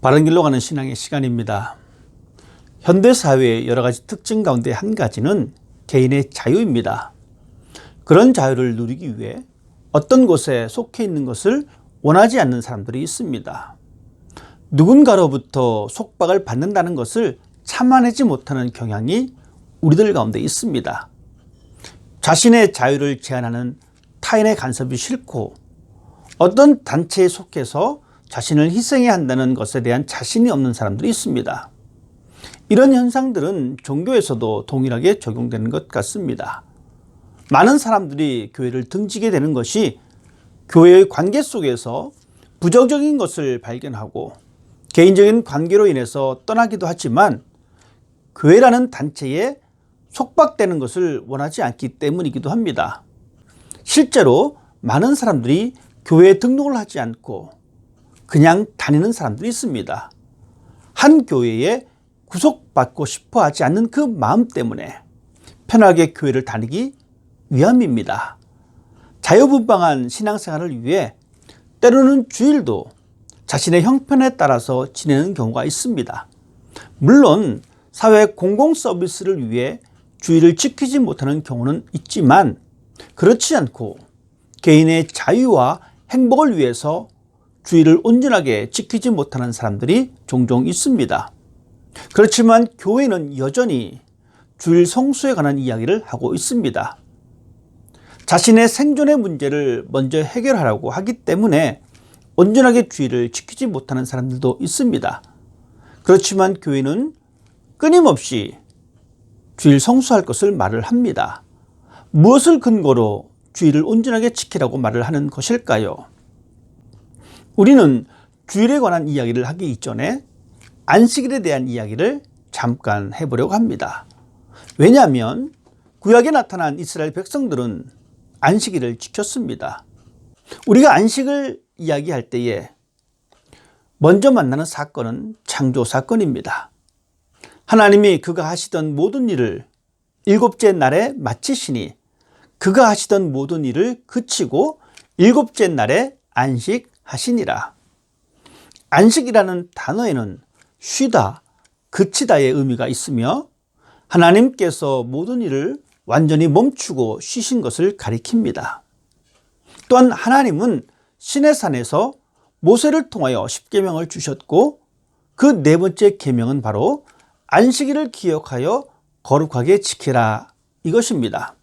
바른 길로 가는 신앙의 시간입니다. 현대사회의 여러 가지 특징 가운데 한 가지는 개인의 자유입니다. 그런 자유를 누리기 위해 어떤 곳에 속해 있는 것을 원하지 않는 사람들이 있습니다. 누군가로부터 속박을 받는다는 것을 참아내지 못하는 경향이 우리들 가운데 있습니다. 자신의 자유를 제한하는 타인의 간섭이 싫고 어떤 단체에 속해서 자신을 희생해야 한다는 것에 대한 자신이 없는 사람들이 있습니다. 이런 현상들은 종교에서도 동일하게 적용되는 것 같습니다. 많은 사람들이 교회를 등지게 되는 것이 교회의 관계 속에서 부정적인 것을 발견하고 개인적인 관계로 인해서 떠나기도 하지만 교회라는 단체에 속박되는 것을 원하지 않기 때문이기도 합니다. 실제로 많은 사람들이 교회에 등록을 하지 않고 그냥 다니는 사람들이 있습니다. 한 교회에 구속받고 싶어 하지 않는 그 마음 때문에 편하게 교회를 다니기 위함입니다. 자유분방한 신앙생활을 위해 때로는 주일도 자신의 형편에 따라서 지내는 경우가 있습니다. 물론 사회 공공 서비스를 위해 주일을 지키지 못하는 경우는 있지만 그렇지 않고 개인의 자유와 행복을 위해서 주일을 온전하게 지키지 못하는 사람들이 종종 있습니다. 그렇지만 교회는 여전히 주일 성수에 관한 이야기를 하고 있습니다. 자신의 생존의 문제를 먼저 해결하려고 하기 때문에 온전하게 주일을 지키지 못하는 사람들도 있습니다. 그렇지만 교회는 끊임없이 주일 성수할 것을 말을 합니다. 무엇을 근거로 주일을 온전하게 지키라고 말을 하는 것일까요? 우리는 주일에 관한 이야기를 하기 이전에 안식일에 대한 이야기를 잠깐 해보려고 합니다. 왜냐하면 구약에 나타난 이스라엘 백성들은 안식일을 지켰습니다. 우리가 안식을 이야기할 때에 먼저 만나는 사건은 창조 사건입니다. 하나님이 그가 하시던 모든 일을 일곱째 날에 마치시니 그가 하시던 모든 일을 그치고 일곱째 날에 안식하시니라. 안식이라는 단어에는 쉬다, 그치다의 의미가 있으며 하나님께서 모든 일을 완전히 멈추고 쉬신 것을 가리킵니다. 또한 하나님은 시내산에서 모세를 통하여 십계명을 주셨고 그 네 번째 계명은 바로 안식일을 기억하여 거룩하게 지키라 이것입니다.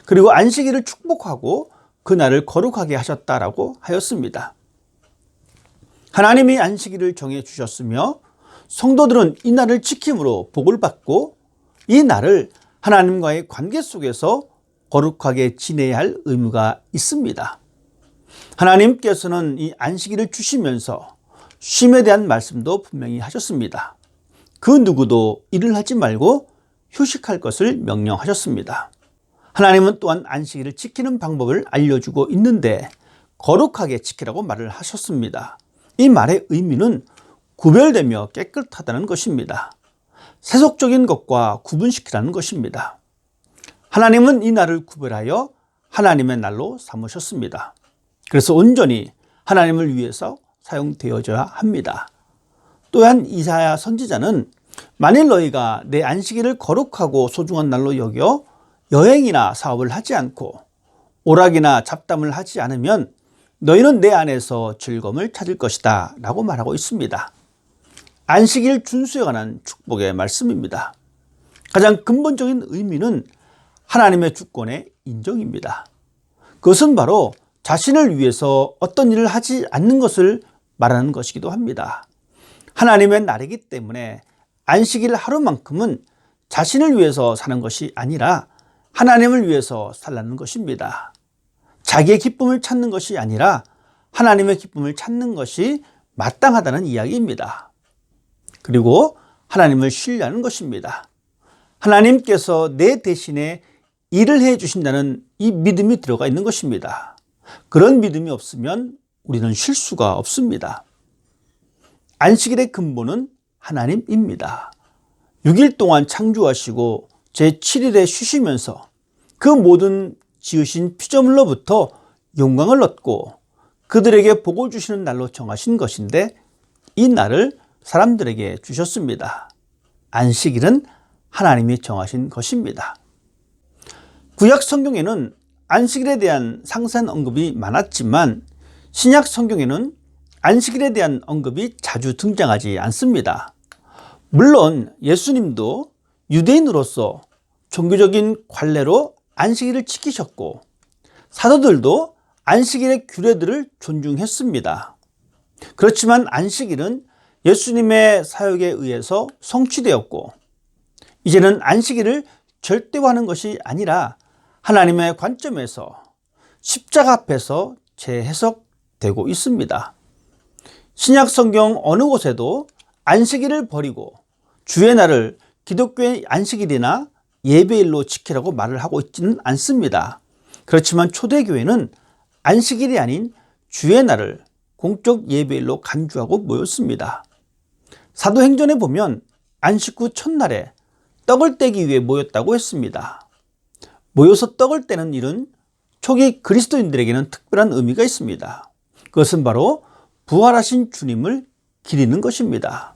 그리고 안식일을 축복하고 그날을 거룩하게 하셨다라고 하였습니다. 하나님이 안식일을 정해 주셨으며 성도들은 이 날을 지킴으로 복을 받고 이 날을 하나님과의 관계 속에서 거룩하게 지내야 할 의무가 있습니다. 하나님께서는 이 안식일을 주시면서 쉼에 대한 말씀도 분명히 하셨습니다. 그 누구도 일을 하지 말고 휴식할 것을 명령하셨습니다. 하나님은 또한 안식일을 지키는 방법을 알려주고 있는데 거룩하게 지키라고 말을 하셨습니다. 이 말의 의미는 구별되며 깨끗하다는 것입니다. 세속적인 것과 구분시키라는 것입니다. 하나님은 이 날을 구별하여 하나님의 날로 삼으셨습니다. 그래서 온전히 하나님을 위해서 사용되어져야 합니다. 또한 이사야 선지자는 만일 너희가 내 안식일을 거룩하고 소중한 날로 여겨 여행이나 사업을 하지 않고 오락이나 잡담을 하지 않으면 너희는 내 안에서 즐거움을 찾을 것이다 라고 말하고 있습니다. 안식일 준수에 관한 축복의 말씀입니다. 가장 근본적인 의미는 하나님의 주권의 인정입니다. 그것은 바로 자신을 위해서 어떤 일을 하지 않는 것을 말하는 것이기도 합니다. 하나님의 날이기 때문에 안식일 하루만큼은 자신을 위해서 사는 것이 아니라 하나님을 위해서 살라는 것입니다. 자기의 기쁨을 찾는 것이 아니라 하나님의 기쁨을 찾는 것이 마땅하다는 이야기입니다. 그리고 하나님을 신뢰하는 것입니다. 하나님께서 내 대신에 일을 해 주신다는 이 믿음이 들어가 있는 것입니다. 그런 믿음이 없으면 우리는 쉴 수가 없습니다. 안식일의 근본은 하나님입니다. 6일 동안 창조하시고 제7일에 쉬시면서 그 모든 지으신 피조물로부터 영광을 얻고 그들에게 복을 주시는 날로 정하신 것인데 이 날을 사람들에게 주셨습니다. 안식일은 하나님이 정하신 것입니다. 구약 성경에는 안식일에 대한 상세한 언급이 많았지만 신약 성경에는 안식일에 대한 언급이 자주 등장하지 않습니다. 물론 예수님도 유대인으로서 종교적인 관례로 안식일을 지키셨고 사도들도 안식일의 규례들을 존중했습니다. 그렇지만 안식일은 예수님의 사역에 의해서 성취되었고 이제는 안식일을 절대화하는 것이 아니라 하나님의 관점에서 십자가 앞에서 재해석되고 있습니다. 신약 성경 어느 곳에도 안식일을 버리고 주의 날을 기독교의 안식일이나 예배일로 지키라고 말을 하고 있지는 않습니다. 그렇지만 초대교회는 안식일이 아닌 주의 날을 공적 예배일로 간주하고 모였습니다. 사도행전에 보면 안식 후 첫날에 떡을 떼기 위해 모였다고 했습니다. 모여서 떡을 떼는 일은 초기 그리스도인들에게는 특별한 의미가 있습니다. 그것은 바로 부활하신 주님을 기리는 것입니다.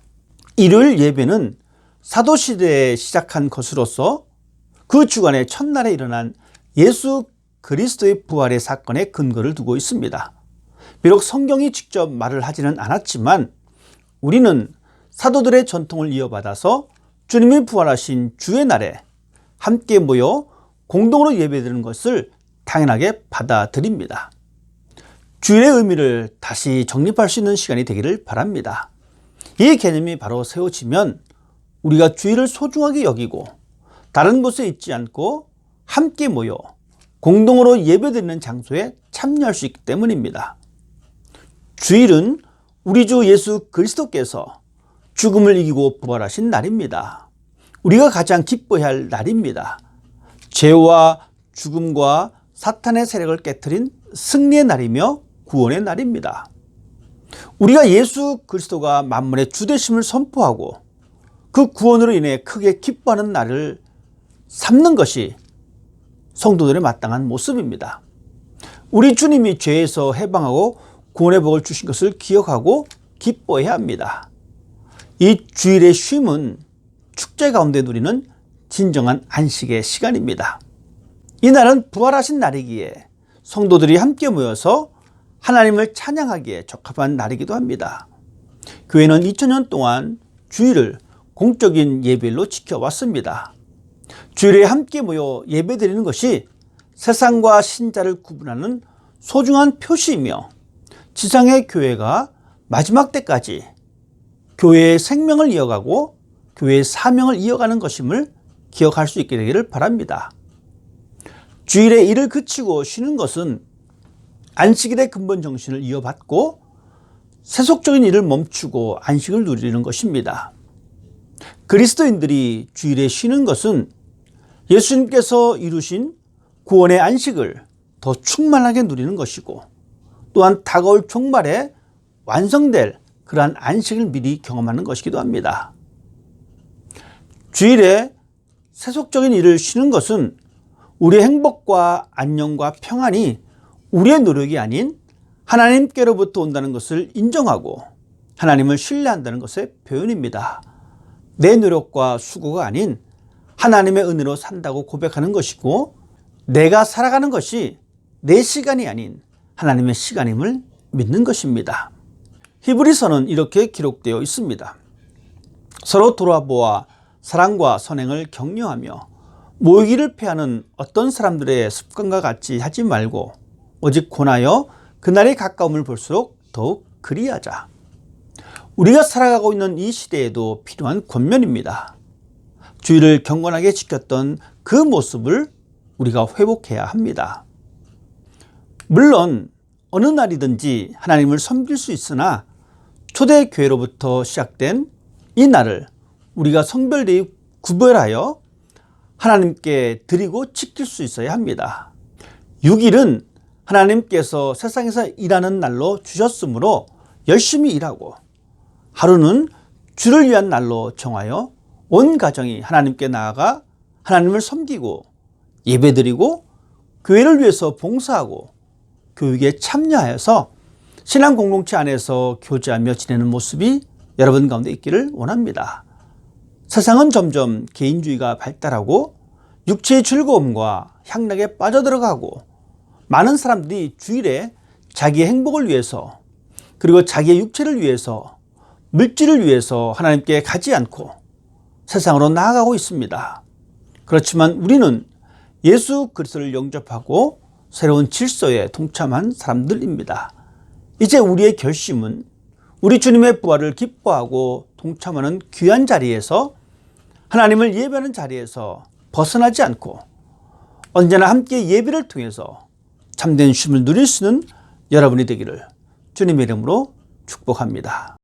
일요일 예배는 사도시대에 시작한 것으로서 그 주간의 첫날에 일어난 예수 그리스도의 부활의 사건에 근거를 두고 있습니다. 비록 성경이 직접 말을 하지는 않았지만 우리는 사도들의 전통을 이어받아서 주님이 부활하신 주의 날에 함께 모여 공동으로 예배드리는 것을 당연하게 받아들입니다. 주일의 의미를 다시 정립할 수 있는 시간이 되기를 바랍니다. 이 개념이 바로 세워지면 우리가 주일을 소중하게 여기고 다른 곳에 있지 않고 함께 모여 공동으로 예배드리는 장소에 참여할 수 있기 때문입니다. 주일은 우리 주 예수 그리스도께서 죽음을 이기고 부활하신 날입니다. 우리가 가장 기뻐해야 할 날입니다. 죄와 죽음과 사탄의 세력을 깨트린 승리의 날이며 구원의 날입니다. 우리가 예수 그리스도가 만물의 주 되심을 선포하고 그 구원으로 인해 크게 기뻐하는 날을 삼는 것이 성도들의 마땅한 모습입니다. 우리 주님이 죄에서 해방하고 구원의 복을 주신 것을 기억하고 기뻐해야 합니다. 이 주일의 쉼은 축제 가운데 누리는 진정한 안식의 시간입니다. 이 날은 부활하신 날이기에 성도들이 함께 모여서 하나님을 찬양하기에 적합한 날이기도 합니다. 교회는 2000년 동안 주일을 공적인 예배일로 지켜왔습니다. 주일에 함께 모여 예배드리는 것이 세상과 신자를 구분하는 소중한 표시이며 지상의 교회가 마지막 때까지 교회의 생명을 이어가고 교회의 사명을 이어가는 것임을 기억할 수 있게 되기를 바랍니다. 주일에 일을 그치고 쉬는 것은 안식일의 근본 정신을 이어받고 세속적인 일을 멈추고 안식을 누리는 것입니다. 그리스도인들이 주일에 쉬는 것은 예수님께서 이루신 구원의 안식을 더 충만하게 누리는 것이고 또한 다가올 종말에 완성될 그러한 안식을 미리 경험하는 것이기도 합니다. 주일에 세속적인 일을 쉬는 것은 우리의 행복과 안녕과 평안이 우리의 노력이 아닌 하나님께로부터 온다는 것을 인정하고 하나님을 신뢰한다는 것의 표현입니다. 내 노력과 수고가 아닌 하나님의 은혜로 산다고 고백하는 것이고 내가 살아가는 것이 내 시간이 아닌 하나님의 시간임을 믿는 것입니다. 히브리서는 이렇게 기록되어 있습니다. 서로 돌아보아 사랑과 선행을 격려하며 모이기를 피하는 어떤 사람들의 습관과 같이 하지 말고 오직 권하여 그날의 가까움을 볼수록 더욱 그리하자. 우리가 살아가고 있는 이 시대에도 필요한 권면입니다. 주일을 경건하게 지켰던 그 모습을 우리가 회복해야 합니다. 물론 어느 날이든지 하나님을 섬길 수 있으나 초대교회로부터 시작된 이 날을 우리가 성별되이 구별하여 하나님께 드리고 지킬 수 있어야 합니다. 6일은 하나님께서 세상에서 일하는 날로 주셨으므로 열심히 일하고 하루는 주를 위한 날로 정하여 온 가정이 하나님께 나아가 하나님을 섬기고 예배드리고 교회를 위해서 봉사하고 교육에 참여하여서 신앙 공동체 안에서 교제하며 지내는 모습이 여러분 가운데 있기를 원합니다. 세상은 점점 개인주의가 발달하고 육체의 즐거움과 향락에 빠져들어가고 많은 사람들이 주일에 자기의 행복을 위해서 그리고 자기의 육체를 위해서 물질을 위해서 하나님께 가지 않고 세상으로 나아가고 있습니다. 그렇지만 우리는 예수 그리스도를 영접하고 새로운 질서에 동참한 사람들입니다. 이제 우리의 결심은 우리 주님의 부활을 기뻐하고 동참하는 귀한 자리에서 하나님을 예배하는 자리에서 벗어나지 않고 언제나 함께 예배를 통해서 참된 쉼을 누릴 수 있는 여러분이 되기를 주님의 이름으로 축복합니다.